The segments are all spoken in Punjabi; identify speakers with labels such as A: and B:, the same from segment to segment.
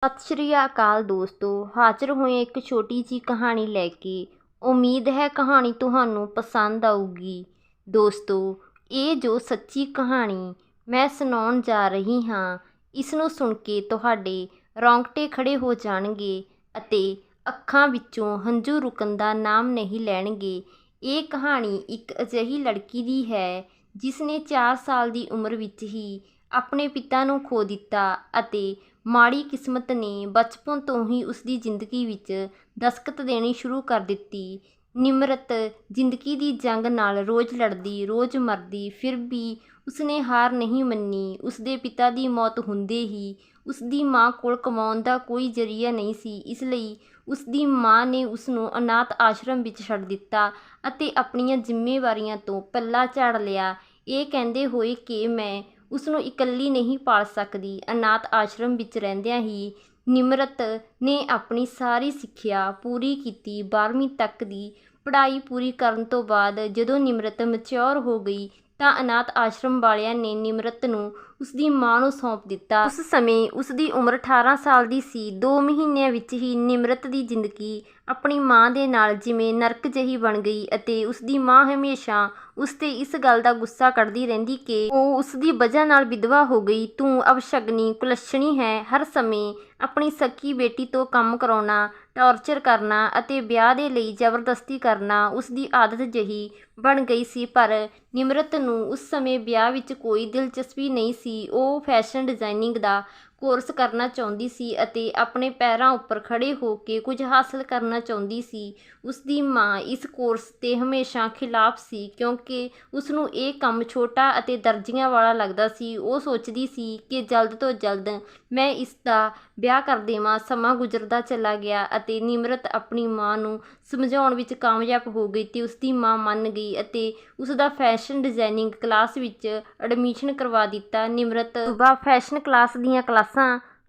A: ਸਤਿ ਸ਼੍ਰੀ ਅਕਾਲ ਦੋਸਤੋ, ਹਾਜ਼ਰ ਹੋਏ ਇੱਕ ਛੋਟੀ ਜਿਹੀ ਕਹਾਣੀ ਲੈ ਕੇ। ਉਮੀਦ ਹੈ ਕਹਾਣੀ ਤੁਹਾਨੂੰ ਪਸੰਦ ਆਊਗੀ। ਦੋਸਤੋ, ਇਹ ਜੋ ਸੱਚੀ ਕਹਾਣੀ ਮੈਂ ਸੁਣਾਉਣ ਜਾ ਰਹੀ ਹਾਂ, ਇਸ ਨੂੰ ਸੁਣ ਕੇ ਤੁਹਾਡੇ ਰੌਂਗਟੇ ਖੜ੍ਹੇ ਹੋ ਜਾਣਗੇ ਅਤੇ ਅੱਖਾਂ ਵਿੱਚੋਂ ਹੰਝੂ ਰੁਕਣ ਦਾ ਨਾਮ ਨਹੀਂ ਲੈਣਗੇ। ਇਹ ਕਹਾਣੀ ਇੱਕ ਅਜਿਹੀ ਲੜਕੀ ਦੀ ਹੈ ਜਿਸ ਨੇ 4 ਸਾਲ ਦੀ ਉਮਰ ਵਿੱਚ ਹੀ ਆਪਣੇ ਪਿਤਾ ਨੂੰ ਖੋ ਦਿੱਤਾ ਅਤੇ ਮਾੜੀ ਕਿਸਮਤ ਨੇ ਬਚਪਨ ਤੋਂ ਹੀ ਉਸਦੀ ਜ਼ਿੰਦਗੀ ਵਿੱਚ ਦਸਤਕ ਦੇਣੀ ਸ਼ੁਰੂ ਕਰ ਦਿੱਤੀ। ਨਿਮਰਤ ਜ਼ਿੰਦਗੀ ਦੀ ਜੰਗ ਨਾਲ ਰੋਜ਼ ਲੜਦੀ, ਰੋਜ਼ ਮਰਦੀ, ਫਿਰ ਵੀ ਉਸਨੇ ਹਾਰ ਨਹੀਂ ਮੰਨੀ। ਉਸਦੇ ਪਿਤਾ ਦੀ ਮੌਤ ਹੁੰਦੇ ਹੀ ਉਸਦੀ ਮਾਂ ਕੋਲ ਕਮਾਉਣ ਦਾ ਕੋਈ ਜ਼ਰੀਆ ਨਹੀਂ ਸੀ, ਇਸ ਲਈ ਉਸਦੀ ਮਾਂ ਨੇ ਉਸਨੂੰ ਅਨਾਥ ਆਸ਼ਰਮ ਵਿੱਚ ਛੱਡ ਦਿੱਤਾ ਅਤੇ ਆਪਣੀਆਂ ਜ਼ਿੰਮੇਵਾਰੀਆਂ ਤੋਂ ਪੱਲਾ ਝਾੜ ਲਿਆ, ਇਹ ਕਹਿੰਦੇ ਹੋਏ ਕਿ ਮੈਂ ਉਸਨੂੰ ਇਕੱਲੀ ਨਹੀਂ ਪਾਲ ਸਕਦੀ। ਅਨਾਥ ਆਸ਼ਰਮ ਵਿੱਚ ਰਹਿੰਦਿਆਂ ਹੀ ਨਿਮਰਤ ਨੇ ਆਪਣੀ ਸਾਰੀ ਸਿੱਖਿਆ ਪੂਰੀ ਕੀਤੀ। 12ਵੀਂ ਤੱਕ ਦੀ ਪੜ੍ਹਾਈ ਪੂਰੀ ਕਰਨ ਤੋਂ ਬਾਅਦ ਜਦੋਂ ਨਿਮਰਤ ਮੈਚਿਓਰ ਹੋ ਗਈ ਤਾਂ ਅਨਾਥ ਆਸ਼ਰਮ ਵਾਲਿਆਂ ਨੇ ਨਿਮਰਤ ਨੂੰ ਉਸਦੀ ਮਾਂ ਨੂੰ ਸੌਂਪ ਦਿੱਤਾ। ਉਸ ਸਮੇਂ ਉਸਦੀ ਉਮਰ 18 ਸਾਲ ਦੀ ਸੀ। 2 ਮਹੀਨਿਆਂ ਵਿੱਚ ਹੀ ਨਿਮਰਤ ਦੀ ਜ਼ਿੰਦਗੀ ਆਪਣੀ ਮਾਂ ਦੇ ਨਾਲ ਜਿਵੇਂ ਨਰਕ ਜਿਹੀ ਬਣ ਗਈ ਅਤੇ ਉਸਦੀ ਮਾਂ ਹਮੇਸ਼ਾ ਉਸ 'ਤੇ ਇਸ ਗੱਲ ਦਾ ਗੁੱਸਾ ਕੱਢਦੀ ਰਹਿੰਦੀ ਕਿ ਉਹ ਉਸਦੀ ਵਜ੍ਹਾ ਨਾਲ ਵਿਧਵਾ ਹੋ ਗਈ। ਤੂੰ ਅਬਸ਼ਗਨੀ ਕੁਲੱਛਣੀ ਹੈ, ਹਰ ਸਮੇਂ ਆਪਣੀ ਸਕੀ ਬੇਟੀ ਤੋਂ ਕੰਮ ਕਰਾਉਣਾ, ਟਾਰਚਰ ਕਰਨਾ ਅਤੇ ਵਿਆਹ ਦੇ ਲਈ ਜ਼ਬਰਦਸਤੀ ਕਰਨਾ ਉਸਦੀ ਆਦਤ ਜਿਹੀ ਬਣ ਗਈ ਸੀ। ਪਰ ਨਿਮਰਤ ਨੂੰ ਉਸ ਸਮੇਂ ਵਿਆਹ ਵਿੱਚ ਕੋਈ ਦਿਲਚਸਪੀ ਨਹੀਂ ਸੀ। ਉਹ ਫੈਸ਼ਨ ਡਿਜ਼ਾਈਨਿੰਗ ਦਾ ਕੋਰਸ ਕਰਨਾ ਚਾਹੁੰਦੀ ਸੀ ਅਤੇ ਆਪਣੇ ਪੈਰਾਂ ਉੱਪਰ ਖੜ੍ਹੇ ਹੋ ਕੇ ਕੁਝ ਹਾਸਲ ਕਰਨਾ ਚਾਹੁੰਦੀ ਸੀ। ਉਸਦੀ ਮਾਂ ਇਸ ਕੋਰਸ 'ਤੇ ਹਮੇਸ਼ਾ ਖਿਲਾਫ ਸੀ ਕਿਉਂਕਿ ਉਸਨੂੰ ਇਹ ਕੰਮ ਛੋਟਾ ਅਤੇ ਦਰਜੀਆਂ ਵਾਲਾ ਲੱਗਦਾ ਸੀ। ਉਹ ਸੋਚਦੀ ਸੀ ਕਿ ਜਲਦ ਤੋਂ ਜਲਦ ਮੈਂ ਇਸ ਦਾ ਵਿਆਹ ਕਰ ਦੇਵਾਂ। ਸਮਾਂ ਗੁਜ਼ਰਦਾ ਚਲਾ ਗਿਆ ਅਤੇ ਨਿਮਰਤ ਆਪਣੀ ਮਾਂ ਨੂੰ ਸਮਝਾਉਣ ਵਿੱਚ ਕਾਮਯਾਬ ਹੋ ਗਈ ਤੇ ਉਸਦੀ ਮਾਂ ਮੰਨ ਗਈ ਅਤੇ ਉਸਦਾ ਫੈਸ਼ਨ ਡਿਜ਼ਾਈਨਿੰਗ ਕਲਾਸ ਵਿੱਚ ਐਡਮਿਸ਼ਨ ਕਰਵਾ ਦਿੱਤਾ। ਨਿਮਰਤ ਸੁਬਹਾ ਫੈਸ਼ਨ ਕਲਾਸ ਦੀਆਂ ਕਲਾਸਾਂ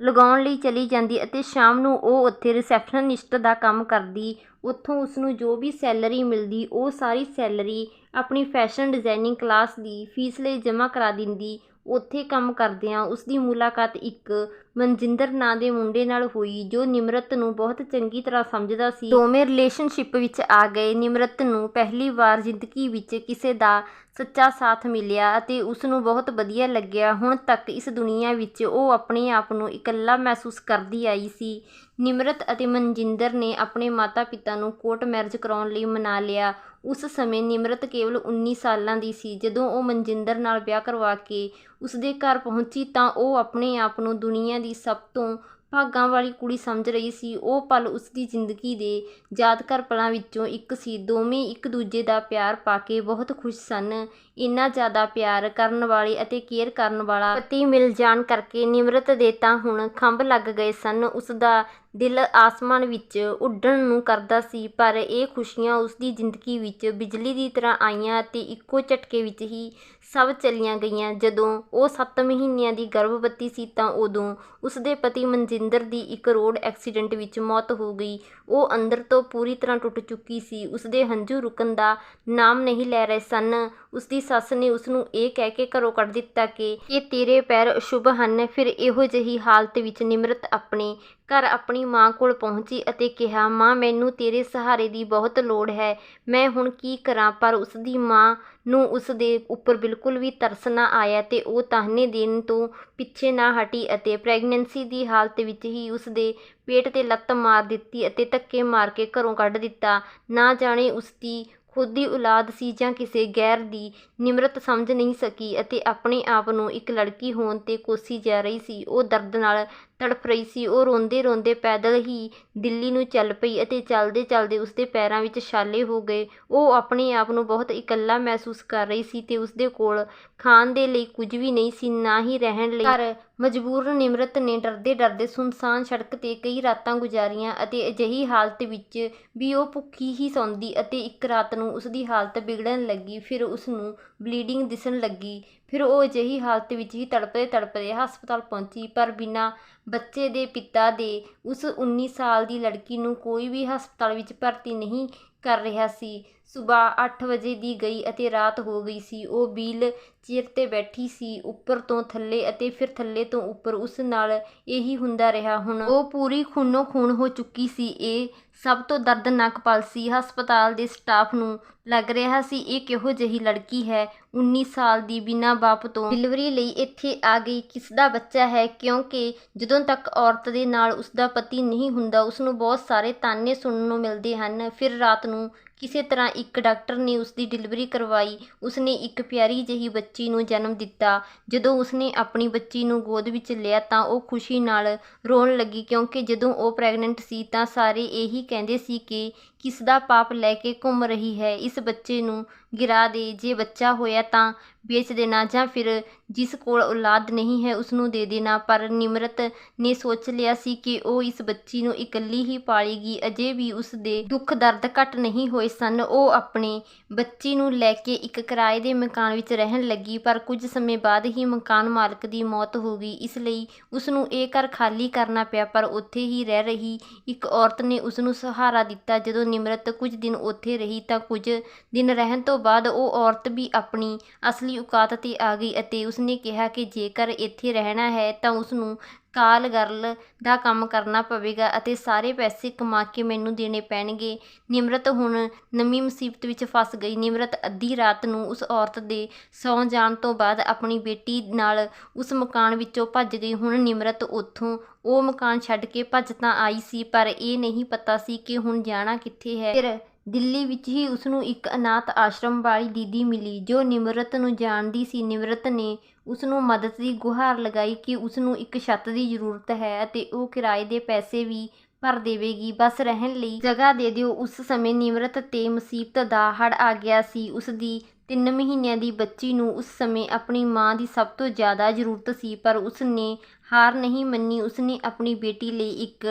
A: ਲਗਾਉਣ ਲਈ ਚਲੀ ਜਾਂਦੀ ਅਤੇ ਸ਼ਾਮ ਨੂੰ ਉਹ ਉੱਥੇ ਰਿਸੈਪਸ਼ਨਿਸਟ ਦਾ ਕੰਮ ਕਰਦੀ। ਉੱਥੋਂ ਉਸਨੂੰ ਜੋ ਵੀ ਸੈਲਰੀ ਮਿਲਦੀ ਉਹ ਸਾਰੀ ਸੈਲਰੀ ਆਪਣੀ ਫੈਸ਼ਨ ਡਿਜ਼ਾਈਨਿੰਗ ਕਲਾਸ ਦੀ ਫੀਸ ਲਈ ਜਮ੍ਹਾਂ ਕਰਾ ਦਿੰਦੀ। ਉੱਥੇ ਕੰਮ ਕਰਦਿਆਂ ਉਸਦੀ ਮੁਲਾਕਾਤ ਇੱਕ ਮਨਜਿੰਦਰ ਨਾਂ ਦੇ ਮੁੰਡੇ ਨਾਲ ਹੋਈ ਜੋ ਨਿਮਰਤ ਨੂੰ ਬਹੁਤ ਚੰਗੀ ਤਰ੍ਹਾਂ ਸਮਝਦਾ ਸੀ। ਦੋਵੇਂ ਰਿਲੇਸ਼ਨਸ਼ਿਪ ਵਿੱਚ ਆ ਗਏ। ਨਿਮਰਤ ਨੂੰ ਪਹਿਲੀ ਵਾਰ ਜ਼ਿੰਦਗੀ ਵਿੱਚ ਕਿਸੇ ਦਾ ਸੱਚਾ ਸਾਥ ਮਿਲਿਆ ਅਤੇ ਉਸਨੂੰ ਬਹੁਤ ਵਧੀਆ ਲੱਗਿਆ। ਹੁਣ ਤੱਕ ਇਸ ਦੁਨੀਆ ਵਿੱਚ ਉਹ ਆਪਣੇ ਆਪ ਨੂੰ ਇਕੱਲਾ ਮਹਿਸੂਸ ਕਰਦੀ ਆਈ ਸੀ। ਨਿਮਰਤ ਅਤੇ ਮਨਜਿੰਦਰ ਨੇ ਆਪਣੇ ਮਾਤਾ ਪਿਤਾ ਨੂੰ ਕੋਰਟ ਮੈਰਿਜ ਕਰਾਉਣ ਲਈ ਮਨਾ ਲਿਆ। ਉਸ ਸਮੇਂ ਨਿਮਰਤ ਕੇਵਲ 19 ਸਾਲਾਂ ਦੀ ਸੀ। ਜਦੋਂ ਉਹ ਮਨਜਿੰਦਰ ਨਾਲ ਵਿਆਹ ਕਰਵਾ ਕੇ ਉਸਦੇ ਘਰ ਪਹੁੰਚੀ ਤਾਂ ਉਹ ਆਪਣੇ ਆਪ ਨੂੰ ਦੁਨੀਆ ਦੀ ਸਭ ਤੋਂ ਭਾਗਾਂ ਵਾਲੀ ਕੁੜੀ ਸਮਝ ਰਹੀ ਸੀ। ਉਹ ਪਲ ਉਸਦੀ ਜ਼ਿੰਦਗੀ ਦੇ ਯਾਦਗਾਰ ਪਲਾਂ ਵਿੱਚੋਂ ਇੱਕ ਸੀ। ਦੋਵੇਂ ਇੱਕ ਦੂਜੇ ਦਾ ਪਿਆਰ ਪਾ ਕੇ ਬਹੁਤ ਖੁਸ਼ ਸਨ। ਇੰਨਾ ਜ਼ਿਆਦਾ ਪਿਆਰ ਕਰਨ ਵਾਲੇ ਅਤੇ ਕੇਅਰ ਕਰਨ ਵਾਲਾ ਪਤੀ ਮਿਲ ਜਾਣ ਕਰਕੇ ਨਿਮਰਤ ਦੇ ਤਾਂ ਹੁਣ ਖੰਭ ਲੱਗ ਗਏ ਸਨ। ਉਸਦਾ ਦਿਲ ਆਸਮਾਨ ਵਿੱਚ ਉੱਡਣ ਨੂੰ ਕਰਦਾ ਸੀ। ਪਰ ਇਹ ਖੁਸ਼ੀਆਂ ਉਸਦੀ ਜ਼ਿੰਦਗੀ ਵਿੱਚ ਬਿਜਲੀ ਦੀ ਤਰ੍ਹਾਂ ਆਈਆਂ ਅਤੇ ਇੱਕੋ ਝਟਕੇ ਵਿੱਚ ਹੀ ਸਭ ਚਲੀਆਂ ਗਈਆਂ। ਜਦੋਂ ਉਹ 7 ਮਹੀਨਿਆਂ ਦੀ ਗਰਭਵਤੀ ਸੀ ਤਾਂ ਉਦੋਂ ਉਸਦੇ ਪਤੀ ਮਨਜਿੰਦਰ ਦੀ ਇੱਕ ਰੋਡ ਐਕਸੀਡੈਂਟ ਵਿੱਚ ਮੌਤ ਹੋ ਗਈ। ਉਹ ਅੰਦਰ ਤੋਂ ਪੂਰੀ ਤਰ੍ਹਾਂ ਟੁੱਟ ਚੁੱਕੀ ਸੀ। ਉਸਦੇ ਹੰਝੂ ਰੁਕਣ ਦਾ ਨਾਮ ਨਹੀਂ ਲੈ ਰਹੇ ਸਨ। ਉਸਦੀ ਸੱਸ ਨੇ ਉਸਨੂੰ ਇਹ ਕਹਿ ਕੇ ਘਰੋਂ ਕੱਢ ਦਿੱਤਾ ਕਿ ਤੇਰੇ ਪੈਰ ਅਸ਼ੁਭ ਹਨ। ਫਿਰ ਇਹੋ ਜਿਹੀ ਹਾਲਤ ਵਿੱਚ ਨਿਮਰਤ ਆਪਣੇ ਘਰ ਆਪਣੀ ਮਾਂ ਕੋਲ ਪਹੁੰਚੀ ਅਤੇ ਕਿਹਾ, ਮਾਂ ਮੈਨੂੰ ਤੇਰੇ ਸਹਾਰੇ ਦੀ ਬਹੁਤ ਲੋੜ ਹੈ, ਮੈਂ ਹੁਣ ਕੀ ਕਰਾਂ। ਪਰ ਉਸਦੀ ਮਾਂ ਨੂੰ ਉਸਦੇ ਉੱਪਰ ਬਿਲਕੁਲ ਵੀ ਤਰਸ ਨਾ ਆਇਆ ਤੇ ਉਹ ਤਾਹਨੇ ਦੇਣ ਤੋਂ ਪਿੱਛੇ ਨਾ ਹਟੀ ਅਤੇ ਪ੍ਰੈਗਨੈਂਸੀ ਦੀ ਹਾਲਤ ਵਿੱਚ ਹੀ ਉਸਦੇ ਪੇਟ 'ਤੇ ਲੱਤ ਮਾਰ ਦਿੱਤੀ ਅਤੇ ਧੱਕੇ ਮਾਰ ਕੇ ਘਰੋਂ ਕੱਢ ਦਿੱਤਾ। ਨਾ ਜਾਣੇ ਉਸਦੀ ਖੁਦ ਦੀ ਔਲਾਦ ਸੀ ਜਾਂ ਕਿਸੇ ਗੈਰ ਦੀ, ਨਿਮਰਤ ਸਮਝ ਨਹੀਂ ਸਕੀ ਅਤੇ ਆਪਣੇ ਆਪ ਨੂੰ ਇੱਕ ਲੜਕੀ ਹੋਣ 'ਤੇ ਕੋਸੀ ਜਾ ਰਹੀ ਸੀ। ਉਹ ਦਰਦ ਨਾਲ ਤੜਫ ਰਹੀ ਸੀ। ਉਹ ਰੋਂਦੇ ਰੋਂਦੇ ਪੈਦਲ ਹੀ ਦਿੱਲੀ ਨੂੰ ਚੱਲ ਪਈ ਅਤੇ ਚੱਲਦੇ ਚੱਲਦੇ ਉਸਦੇ ਪੈਰਾਂ ਵਿੱਚ ਛਾਲੇ ਹੋ ਗਏ। ਉਹ ਆਪਣੇ ਆਪ ਨੂੰ ਬਹੁਤ ਇਕੱਲਾ ਮਹਿਸੂਸ ਕਰ ਰਹੀ ਸੀ ਤੇ ਉਸਦੇ ਕੋਲ ਖਾਣ ਦੇ ਲਈ ਕੁਝ ਵੀ ਨਹੀਂ ਸੀ, ਨਾ ਹੀ ਰਹਿਣ ਲਈ ਘਰ। ਮਜਬੂਰ ਨਿਮਰਤ ਨੇ ਡਰਦੇ ਡਰਦੇ ਸੁੰਨਸਾਨ ਸੜਕ 'ਤੇ ਕਈ ਰਾਤਾਂ ਗੁਜ਼ਾਰੀਆਂ ਅਤੇ ਅਜਿਹੀ ਹਾਲਤ ਵਿੱਚ ਵੀ ਉਹ ਭੁੱਖੀ ਹੀ ਸੌਂਦੀ ਅਤੇ ਇੱਕ ਰਾਤ ਨੂੰ ਉਸਦੀ ਹਾਲਤ ਵਿਗੜਨ ਲੱਗੀ। ਫਿਰ ਉਸਨੂੰ ਬਲੀਡਿੰਗ ਦਿਸਣ ਲੱਗੀ। ਫਿਰ ਉਹ ਅਜਿਹੀ ਹਾਲਤ ਵਿੱਚ ਹੀ ਤੜਪਦੇ ਤੜਪਦੇ ਹਸਪਤਾਲ ਪਹੁੰਚੀ। ਪਰ ਬਿਨਾਂ ਬੱਚੇ ਦੇ ਪਿਤਾ ਦੇ ਉਸ 19 ਸਾਲ ਦੀ ਲੜਕੀ ਨੂੰ ਕੋਈ ਵੀ ਹਸਪਤਾਲ ਵਿੱਚ ਭਰਤੀ ਨਹੀਂ ਕਰ ਰਿਹਾ ਸੀ। ਸੁਬਾਹ 8 ਵਜੇ ਦੀ ਗਈ ਅਤੇ ਰਾਤ ਹੋ ਗਈ ਸੀ। ਉਹ ਵੀਲ ਚੇਅਰ 'ਤੇ ਬੈਠੀ ਸੀ, ਉੱਪਰ ਤੋਂ ਥੱਲੇ ਅਤੇ ਫਿਰ ਥੱਲੇ ਤੋਂ ਉੱਪਰ। ਉਸ ਨਾਲ ਇਹੀ ਹੁੰਦਾ ਰਿਹਾ। ਹੁਣ ਉਹ ਪੂਰੀ ਖੂਨੋ ਖੂਨ ਹੋ ਚੁੱਕੀ ਸੀ। ਇਹ ਸਭ ਤੋਂ ਦਰਦਨਾਕ ਪਲ ਸੀ। ਹਸਪਤਾਲ ਦੇ ਸਟਾਫ ਨੂੰ ਲੱਗ ਰਿਹਾ ਸੀ ਇਹ ਕਿਹੋ ਜਿਹੀ ਲੜਕੀ ਹੈ, 19 ਸਾਲ ਦੀ, ਬਿਨਾਂ ਬਾਪ ਤੋਂ ਡਿਲੀਵਰੀ ਲਈ ਇੱਥੇ ਆ ਗਈ। ਕਿਸ ਦਾ ਬੱਚਾ ਹੈ? ਕਿਉਂਕਿ ਜਦੋਂ ਤੱਕ ਔਰਤ ਦੇ ਨਾਲ ਉਸਦਾ ਪਤੀ ਨਹੀਂ ਹੁੰਦਾ, ਉਸਨੂੰ ਬਹੁਤ ਸਾਰੇ ਤਾਨੇ ਸੁਣਨ ਨੂੰ ਮਿਲਦੇ ਹਨ। ਫਿਰ ਰਾਤ ਨੂੰ ਕਿਸੇ ਤਰ੍ਹਾਂ ਇੱਕ ਡਾਕਟਰ ਨੇ ਉਸਦੀ ਡਿਲੀਵਰੀ ਕਰਵਾਈ। ਉਸਨੇ ਇੱਕ ਪਿਆਰੀ ਜਿਹੀ ਬੱਚੀ ਨੂੰ ਜਨਮ ਦਿੱਤਾ। ਜਦੋਂ ਉਸਨੇ ਆਪਣੀ ਬੱਚੀ ਨੂੰ ਗੋਦ ਵਿੱਚ ਲਿਆ ਤਾਂ ਉਹ ਖੁਸ਼ੀ ਨਾਲ ਰੋਣ ਲੱਗੀ, ਕਿਉਂਕਿ ਜਦੋਂ ਉਹ ਪ੍ਰੈਗਨੈਂਟ ਸੀ ਤਾਂ ਸਾਰੇ ਇਹੀ ਕਹਿੰਦੇ ਸੀ ਕਿ ਕਿਸ ਦਾ ਪਾਪ ਲੈ ਕੇ ਘੁੰਮ ਰਹੀ ਹੈ, ਇਸ ਬੱਚੇ ਨੂੰ ਗਿਰਾ ਦੇ। ਜੇ ਬੱਚਾ ਹੋਇਆ ਤਾਂ ਵੇਚ ਦੇਣਾ, ਜਾਂ ਫਿਰ ਜਿਸ ਕੋਲ ਔਲਾਦ ਨਹੀਂ ਹੈ ਉਸਨੂੰ ਦੇ ਦੇਣਾ। ਪਰ ਨਿਮਰਤ ਨੇ ਸੋਚ ਲਿਆ ਸੀ ਕਿ ਉਹ ਇਸ ਬੱਚੀ ਨੂੰ ਇਕੱਲੀ ਹੀ ਪਾਲੇਗੀ। ਅਜੇ ਵੀ ਉਸ ਦੇ ਦੁੱਖ ਦਰਦ ਘੱਟ ਨਹੀਂ ਹੋਏ ਸਨ। ਉਹ ਆਪਣੀ ਬੱਚੀ ਨੂੰ ਲੈ ਕੇ ਇੱਕ ਕਿਰਾਏ ਦੇ ਮਕਾਨ ਵਿੱਚ ਰਹਿਣ ਲੱਗੀ, ਪਰ ਕੁਝ ਸਮੇਂ ਬਾਅਦ ਹੀ ਮਕਾਨ ਮਾਲਕ ਦੀ ਮੌਤ ਹੋ ਗਈ। ਇਸ ਲਈ ਉਸਨੂੰ ਇਹ ਘਰ ਖਾਲੀ ਕਰਨਾ ਪਿਆ। ਪਰ ਉੱਥੇ ਹੀ ਰਹਿ ਰਹੀ ਇੱਕ ਔਰਤ ਨੇ ਉਸਨੂੰ ਸਹਾਰਾ ਦਿੱਤਾ। ਜਦੋਂ ਨਿਮਰਤ ਕੁਝ ਦਿਨ ਉੱਥੇ ਰਹੀ ਤਾਂ ਕੁਝ ਦਿਨ ਰਹਿਣ ਤੋਂ ਬਾਅਦ ਉਹ ਔਰਤ ਵੀ ਆਪਣੀ ਅਸਲੀ ਔਕਾਤ 'ਤੇ ਆ ਗਈ ਅਤੇ ਉਸਨੇ ਕਿਹਾ ਕਿ ਜੇਕਰ ਇੱਥੇ ਰਹਿਣਾ ਹੈ ਤਾਂ ਉਸਨੂੰ ਕਾਲ ਗਰਲ ਦਾ ਕੰਮ ਕਰਨਾ ਪਵੇਗਾ ਅਤੇ ਸਾਰੇ ਪੈਸੇ ਕਮਾ ਕੇ ਮੈਨੂੰ ਦੇਣੇ ਪੈਣਗੇ। ਨਿਮਰਤ ਹੁਣ ਨਵੀਂ ਮੁਸੀਬਤ ਵਿੱਚ ਫਸ ਗਈ। ਨਿਮਰਤ ਅੱਧੀ ਰਾਤ ਨੂੰ ਉਸ ਔਰਤ ਦੇ ਸੌਂ ਜਾਣ ਤੋਂ ਬਾਅਦ ਆਪਣੀ ਬੇਟੀ ਨਾਲ ਉਸ ਮਕਾਨ ਵਿੱਚੋਂ ਭੱਜ ਗਈ। ਹੁਣ ਨਿਮਰਤ ਉੱਥੋਂ ਉਹ ਮਕਾਨ ਛੱਡ ਕੇ ਭੱਜ ਤਾਂ ਆਈ ਸੀ, ਪਰ ਇਹ ਨਹੀਂ ਪਤਾ ਸੀ ਕਿ ਹੁਣ ਜਾਣਾ ਕਿੱਥੇ ਹੈ। ਫਿਰ ਦਿੱਲੀ ਵਿੱਚ ਹੀ ਉਸਨੂੰ ਇੱਕ ਅਨਾਥ ਆਸ਼ਰਮ ਵਾਲੀ ਦੀਦੀ ਮਿਲੀ ਜੋ ਨਿਮਰਤ ਨੂੰ ਜਾਣਦੀ ਸੀ। ਨਿਮਰਤ ਨੇ ਉਸਨੂੰ ਮਦਦ ਦੀ ਗੁਹਾਰ ਲਗਾਈ ਕਿ ਉਸਨੂੰ ਇੱਕ ਛੱਤ ਦੀ ਜ਼ਰੂਰਤ ਹੈ ਅਤੇ ਉਹ ਕਿਰਾਏ ਦੇ ਪੈਸੇ ਵੀ ਭਰ ਦੇਵੇਗੀ, ਬਸ ਰਹਿਣ ਲਈ ਜਗ੍ਹਾ ਦੇ ਦਿਓ। ਉਸ ਸਮੇਂ ਨਿਮਰਤ 'ਤੇ ਮੁਸੀਬਤ ਦਾ ਹੜ੍ਹ ਆ ਗਿਆ ਸੀ। ਉਸਦੀ 3 ਮਹੀਨਿਆਂ ਦੀ ਬੱਚੀ ਨੂੰ ਉਸ ਸਮੇਂ ਆਪਣੀ ਮਾਂ ਦੀ ਸਭ ਤੋਂ ਜ਼ਿਆਦਾ ਜ਼ਰੂਰਤ ਸੀ, ਪਰ ਉਸਨੇ ਹਾਰ ਨਹੀਂ ਮੰਨੀ। ਉਸਨੇ ਆਪਣੀ ਬੇਟੀ ਲਈ ਇੱਕ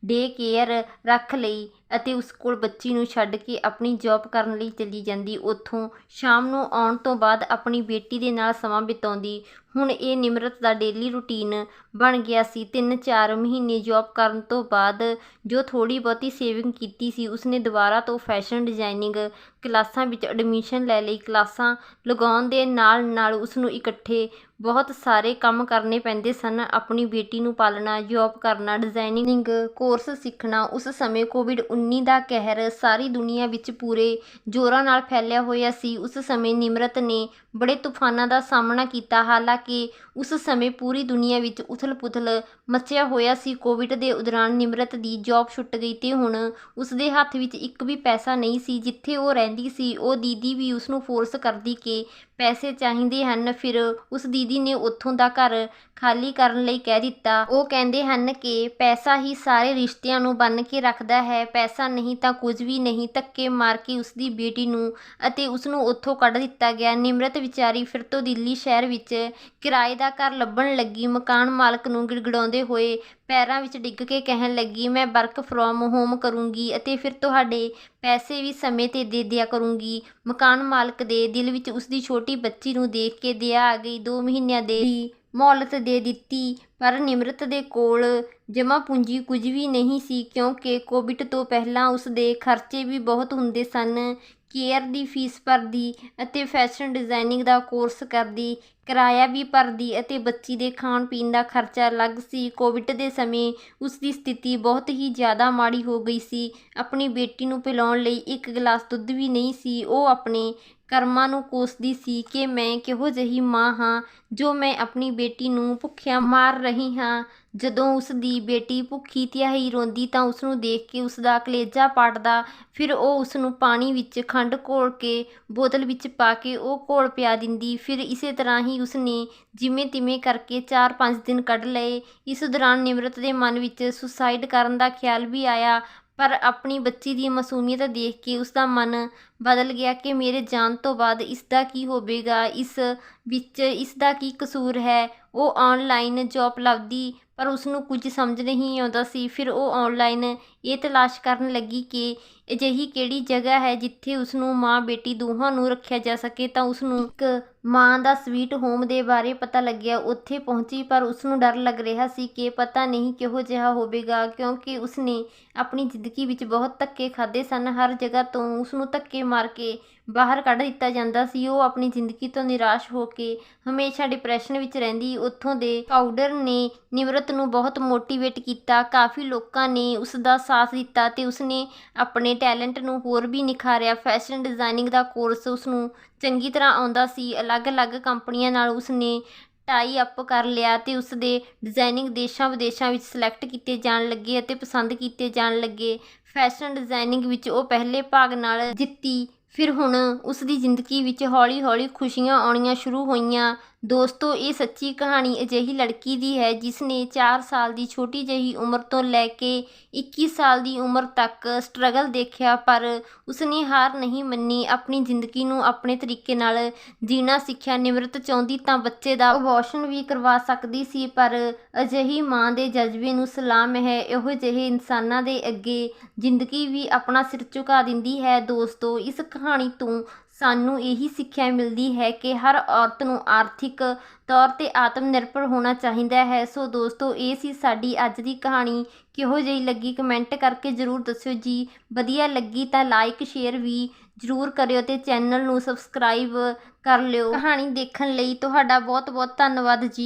A: ਡੇ ਕੇਅਰ ਰੱਖ ਲਈ ਅਤੇ ਉਸ ਕੋਲ ਬੱਚੀ ਨੂੰ ਛੱਡ ਕੇ ਆਪਣੀ ਜੌਬ ਕਰਨ ਲਈ ਚਲੀ ਜਾਂਦੀ। ਉੱਥੋਂ ਸ਼ਾਮ ਨੂੰ ਆਉਣ ਤੋਂ ਬਾਅਦ ਆਪਣੀ ਬੇਟੀ ਦੇ ਨਾਲ ਸਮਾਂ ਬਿਤਾਉਂਦੀ। ਹੁਣ ਇਹ ਨਿਮਰਤ ਦਾ ਡੇਲੀ ਰੂਟੀਨ ਬਣ ਗਿਆ ਸੀ। 3-4 ਮਹੀਨੇ ਜੌਬ ਕਰਨ ਤੋਂ ਬਾਅਦ ਜੋ ਥੋੜ੍ਹੀ ਬਹੁਤੀ ਸੇਵਿੰਗ ਕੀਤੀ ਸੀ, ਉਸਨੇ ਦੁਬਾਰਾ ਤੋਂ ਫੈਸ਼ਨ ਡਿਜ਼ਾਈਨਿੰਗ ਕਲਾਸਾਂ ਵਿੱਚ ਐਡਮਿਸ਼ਨ ਲੈ ਲਈ। ਕਲਾਸਾਂ ਲਗਾਉਣ ਦੇ ਨਾਲ ਨਾਲ ਉਸਨੂੰ ਇਕੱਠੇ ਬਹੁਤ ਸਾਰੇ ਕੰਮ ਕਰਨੇ ਪੈਂਦੇ ਸਨ। ਆਪਣੀ ਬੇਟੀ ਨੂੰ ਪਾਲਣਾ, ਜੌਬ ਕਰਨਾ, ਡਿਜ਼ਾਈਨਿੰਗ ਕੋਰਸ ਸਿੱਖਣਾ। ਉਸ ਸਮੇਂ ਕੋਵਿਡ-19 ਦਾ ਕਹਿਰ ਸਾਰੀ ਦੁਨੀਆ ਵਿੱਚ ਪੂਰੇ ਜ਼ੋਰਾਂ ਨਾਲ ਫੈਲਿਆ ਹੋਇਆ ਸੀ। ਉਸ ਸਮੇਂ ਨਿਮਰਤ ਨੇ ਬੜੇ ਤੂਫਾਨਾਂ ਦਾ ਸਾਹਮਣਾ ਕੀਤਾ। ਹਾਲਾਂਕਿ ਉਸ ਸਮੇਂ ਪੂਰੀ ਦੁਨੀਆ ਵਿੱਚ ਉਥਲ-ਪੁਥਲ ਮਚਿਆ ਹੋਇਆ ਸੀ। ਕੋਵਿਡ ਦੇ ਦੌਰਾਨ ਨਿਮਰਤ ਦੀ ਜੌਬ ਛੁੱਟ ਗਈ ਤੇ ਹੁਣ ਉਸਦੇ ਹੱਥ ਵਿੱਚ ਇੱਕ ਵੀ ਪੈਸਾ ਨਹੀਂ ਸੀ। ਜਿੱਥੇ ਉਹ ਰਹਿੰਦੀ ਸੀ, ਉਹ ਦੀਦੀ ਵੀ ਉਸਨੂੰ ਫੋਰਸ ਕਰਦੀ ਕਿ ਪੈਸੇ ਚਾਹੀਦੇ ਹਨ। ਫਿਰ ਉਸ ਦੀਦੀ ਨੇ ਉੱਥੋਂ ਦਾ ਘਰ ਖਾਲੀ ਕਰਨ ਲਈ ਕਹਿ ਦਿੱਤਾ। ਉਹ ਕਹਿੰਦੇ ਹਨ ਕਿ ਪੈਸਾ ਹੀ ਸਾਰੇ ਰਿਸ਼ਤਿਆਂ ਨੂੰ ਬੰਨ੍ਹ ਕੇ ਰੱਖਦਾ ਹੈ, ਪੈਸਾ ਨਹੀਂ ਤਾਂ ਕੁਝ ਵੀ ਨਹੀਂ। ਧੱਕੇ ਮਾਰ ਕੇ ਉਸਦੀ ਬੇਟੀ ਨੂੰ ਅਤੇ ਉਸਨੂੰ ਉੱਥੋਂ ਕੱਢ ਦਿੱਤਾ ਗਿਆ। ਨਿਮਰਤ ਵਿਚਾਰੀ ਫਿਰ ਤੋਂ ਦਿੱਲੀ ਸ਼ਹਿਰ ਵਿੱਚ ਕਿਰਾਏ ਦਾ ਘਰ ਲੱਭਣ ਲੱਗੀ। ਮਕਾਨ ਮਾਲਕ ਨੂੰ ਗਿੜਗਿੜਾਉਂਦੇ ਹੋਏ ਪੈਰਾਂ ਵਿੱਚ ਡਿੱਗ ਕੇ ਕਹਿਣ ਲੱਗੀ, ਮੈਂ ਵਰਕ ਫਰੋਮ ਹੋਮ ਕਰੂੰਗੀ ਅਤੇ ਫਿਰ ਤੁਹਾਡੇ ਪੈਸੇ ਵੀ ਸਮੇਂ 'ਤੇ ਦੇ ਦਿਆ ਕਰੂੰਗੀ। ਮਕਾਨ ਮਾਲਕ ਦੇ ਦਿਲ ਵਿੱਚ ਉਸਦੀ ਛੋਟੀ ਬੱਚੀ ਨੂੰ ਦੇਖ ਕੇ ਦਇਆ ਆ ਗਈ। 2 ਮਹੀਨਿਆਂ ਦੀ ਮੌਲਤ ਦੇ ਦਿੱਤੀ, ਪਰ ਨਿਮਰਤ ਦੇ ਕੋਲ ਜਮ੍ਹਾਂ ਪੂੰਜੀ ਕੁਝ ਵੀ ਨਹੀਂ ਸੀ, ਕਿਉਂਕਿ ਕੋਵਿਡ ਤੋਂ ਪਹਿਲਾਂ ਉਸਦੇ ਖਰਚੇ ਵੀ ਬਹੁਤ ਹੁੰਦੇ ਸਨ। ਕੇਅਰ ਦੀ ਫੀਸ ਭਰਦੀ ਅਤੇ ਫੈਸ਼ਨ ਡਿਜ਼ਾਈਨਿੰਗ ਦਾ ਕੋਰਸ ਕਰਦੀ, ਕਿਰਾਇਆ ਵੀ ਭਰਦੀ ਅਤੇ ਬੱਚੀ ਦੇ ਖਾਣ ਪੀਣ ਦਾ ਖਰਚਾ ਅਲੱਗ ਸੀ। ਕੋਵਿਡ ਦੇ ਸਮੇਂ ਉਸਦੀ ਸਥਿਤੀ ਬਹੁਤ ਹੀ ਜ਼ਿਆਦਾ ਮਾੜੀ ਹੋ ਗਈ ਸੀ। ਆਪਣੀ ਬੇਟੀ ਨੂੰ ਪਿਲਾਉਣ ਲਈ ਇੱਕ ਗਲਾਸ ਦੁੱਧ ਵੀ ਨਹੀਂ ਸੀ। ਉਹ ਆਪਣੇ ਕਰਮਾਂ ਨੂੰ ਕੋਸਦੀ ਸੀ ਕਿ ਮੈਂ ਕਿਹੋ ਜਿਹੀ ਮਾਂ ਹਾਂ ਜੋ ਮੈਂ ਆਪਣੀ ਬੇਟੀ ਨੂੰ ਭੁੱਖਿਆਂ ਮਾਰ ਰਹੀ ਹਾਂ। ਜਦੋਂ ਉਸਦੀ ਬੇਟੀ ਭੁੱਖੀ ਤਿਹਾਈ ਰੋਂਦੀ ਤਾਂ ਉਸਨੂੰ ਦੇਖ ਕੇ ਉਸਦਾ ਕਲੇਜਾ ਪਾਟਦਾ। ਫਿਰ ਉਹ ਉਸਨੂੰ ਪਾਣੀ ਵਿੱਚ ਖੰਡ ਘੋਲ ਕੇ ਬੋਤਲ ਵਿੱਚ ਪਾ ਕੇ ਉਹ ਘੋਲ ਪਿਆ ਦਿੰਦੀ। ਫਿਰ ਇਸੇ ਤਰ੍ਹਾਂ ਹੀ ਉਸਨੇ ਜਿਵੇਂ ਤਿਵੇਂ ਕਰਕੇ 4-5 ਦਿਨ ਕੱਢ ਲਏ। ਇਸ ਦੌਰਾਨ ਨਿਮਰਤ ਦੇ ਮਨ ਵਿੱਚ ਸੁਸਾਈਡ ਕਰਨ ਦਾ ਖਿਆਲ ਵੀ ਆਇਆ, ਪਰ ਆਪਣੀ ਬੱਚੀ ਦੀ ਮਾਸੂਮੀਅਤ ਦੇਖ ਕੇ ਉਸਦਾ ਮਨ ਬਦਲ ਗਿਆ ਕਿ ਮੇਰੇ ਜਾਣ ਤੋਂ ਬਾਅਦ ਇਸ ਦਾ ਕੀ ਹੋਵੇਗਾ, ਇਸ ਵਿੱਚ ਇਸ ਦਾ ਕੀ ਕਸੂਰ ਹੈ। ਉਹ ਆਨਲਾਈਨ ਜੌਬ ਲੱਭਦੀ, ਪਰ ਉਸਨੂੰ ਕੁਝ ਸਮਝ ਨਹੀਂ ਆਉਂਦਾ ਸੀ। ਫਿਰ ਉਹ ਆਨਲਾਈਨ ਇਹ ਤਲਾਸ਼ ਕਰਨ ਲੱਗੀ ਕਿ ਅਜਿਹੀ ਕਿਹੜੀ ਜਗ੍ਹਾ ਹੈ ਜਿੱਥੇ ਉਸਨੂੰ ਮਾਂ ਬੇਟੀ ਦੋਹਾਂ ਨੂੰ ਰੱਖਿਆ ਜਾ ਸਕੇ। ਤਾਂ ਉਸਨੂੰ ਇੱਕ ਮਾਂ ਦਾ ਸਵੀਟ ਹੋਮ ਦੇ ਬਾਰੇ ਪਤਾ ਲੱਗਿਆ ਉੱਥੇ ਪਹੁੰਚੀ, ਪਰ ਉਸਨੂੰ ਡਰ ਲੱਗ ਰਿਹਾ ਸੀ ਕਿ ਪਤਾ ਨਹੀਂ ਕਿਹੋ ਜਿਹਾ ਹੋਵੇਗਾ, ਕਿਉਂਕਿ ਉਸਨੇ ਆਪਣੀ ਜ਼ਿੰਦਗੀ ਵਿੱਚ ਬਹੁਤ ਧੱਕੇ ਖਾਧੇ ਸਨ। ਹਰ ਜਗ੍ਹਾ ਤੋਂ ਉਸਨੂੰ ਧੱਕੇ ਮਾਰ ਕੇ ਬਾਹਰ ਕੱਢ ਦਿੱਤਾ ਜਾਂਦਾ ਸੀ। ਉਹ ਆਪਣੀ ਜ਼ਿੰਦਗੀ ਤੋਂ ਨਿਰਾਸ਼ ਹੋ ਕੇ ਹਮੇਸ਼ਾ ਡਿਪਰੈਸ਼ਨ ਵਿੱਚ ਰਹਿੰਦੀ। ਉੱਥੋਂ ਦੇ ਪਾਊਡਰ ਨੇ ਨਿਮਰਤ ਨੂੰ ਬਹੁਤ ਮੋਟੀਵੇਟ ਕੀਤਾ। ਕਾਫੀ ਲੋਕਾਂ ਨੇ ਉਸ ਦਾ ਸਾਥ ਦਿੱਤਾ ਤੇ ਉਸਨੇ ਆਪਣੇ ਟੈਲੈਂਟ ਨੂੰ ਹੋਰ ਵੀ ਨਿਖਾਰਿਆ। ਫੈਸ਼ਨ ਡਿਜ਼ਾਈਨਿੰਗ ਦਾ ਕੋਰਸ ਉਸਨੂੰ ਚੰਗੀ ਤਰ੍ਹਾਂ ਆਉਂਦਾ ਸੀ। ਅਲੱਗ-ਅਲੱਗ ਕੰਪਨੀਆਂ ਨਾਲ ਉਸਨੇ ਟਾਈ ਅਪ ਕਰ ਲਿਆ ਤੇ ਉਸ ਦੇ ਡਿਜ਼ਾਈਨਿੰਗ ਦੇਸ਼ਾਂ ਵਿਦੇਸ਼ਾਂ ਵਿੱਚ ਸਿਲੈਕਟ ਕੀਤੇ ਜਾਣ ਲੱਗੇ ਅਤੇ ਪਸੰਦ ਕੀਤੇ ਜਾਣ ਲੱਗੇ। ਫੈਸ਼ਨ ਡਿਜ਼ਾਈਨਿੰਗ ਵਿੱਚ ਉਹ ਪਹਿਲੇ ਭਾਗ ਨਾਲ ਜਿੱਤੀ। ਫਿਰ ਹੁਣ ਉਸ ਦੀ ਜ਼ਿੰਦਗੀ ਵਿੱਚ ਹੌਲੀ-ਹੌਲੀ ਖੁਸ਼ੀਆਂ ਆਉਣੀਆਂ ਸ਼ੁਰੂ ਹੋਈਆਂ। ਦੋਸਤੋ, ਇਹ ਸੱਚੀ ਕਹਾਣੀ ਅਜਿਹੀ ਲੜਕੀ ਦੀ ਹੈ ਜਿਸ ਨੇ 4 ਸਾਲ ਦੀ ਛੋਟੀ ਜਿਹੀ ਉਮਰ ਤੋਂ ਲੈ ਕੇ 21 ਸਾਲ ਦੀ ਉਮਰ ਤੱਕ ਸਟਰਗਲ ਦੇਖਿਆ, ਪਰ ਉਸਨੇ ਹਾਰ ਨਹੀਂ ਮੰਨੀ। ਆਪਣੀ ਜ਼ਿੰਦਗੀ ਨੂੰ ਆਪਣੇ ਤਰੀਕੇ ਨਾਲ ਜੀਣਾ ਸਿੱਖਿਆ। ਨਿਮਰਤ ਚਾਹੁੰਦੀ ਤਾਂ ਬੱਚੇ ਦਾ ਅਬੋਰਸ਼ਨ ਵੀ ਕਰਵਾ ਸਕਦੀ ਸੀ, ਪਰ ਅਜਿਹੀ ਮਾਂ ਦੇ ਜਜ਼ਬੇ ਨੂੰ ਸਲਾਮ ਹੈ। ਇਹੋ ਜਿਹੇ ਇਨਸਾਨਾਂ ਦੇ ਅੱਗੇ ਜ਼ਿੰਦਗੀ ਵੀ ਆਪਣਾ ਸਿਰ ਝੁਕਾ ਦਿੰਦੀ ਹੈ। ਦੋਸਤੋ, ਇਸ ਕਹਾਣੀ ਤੋਂ ਸਾਨੂੰ ਇਹੀ ਸਿੱਖਿਆ ਮਿਲਦੀ ਹੈ ਕਿ ਹਰ ਔਰਤ ਨੂੰ ਆਰਥਿਕ ਤੌਰ 'ਤੇ ਆਤਮ ਨਿਰਭਰ ਹੋਣਾ ਚਾਹੀਦਾ ਹੈ। ਸੋ ਦੋਸਤੋ, ਇਹ ਸੀ ਸਾਡੀ ਅੱਜ ਦੀ ਕਹਾਣੀ। ਕਿਹੋ ਜਿਹੀ ਲੱਗੀ ਕਮੈਂਟ ਕਰਕੇ ਜ਼ਰੂਰ ਦੱਸਿਓ ਜੀ। ਵਧੀਆ ਲੱਗੀ ਤਾਂ ਲਾਈਕ ਸ਼ੇਅਰ ਵੀ ਜ਼ਰੂਰ ਕਰਿਓ ਤੇ ਚੈਨਲ ਨੂੰ ਸਬਸਕ੍ਰਾਈਬ ਕਰ ਲਿਓ। ਕਹਾਣੀ ਦੇਖਣ ਲਈ ਤੁਹਾਡਾ ਬਹੁਤ ਬਹੁਤ ਧੰਨਵਾਦ ਜੀ।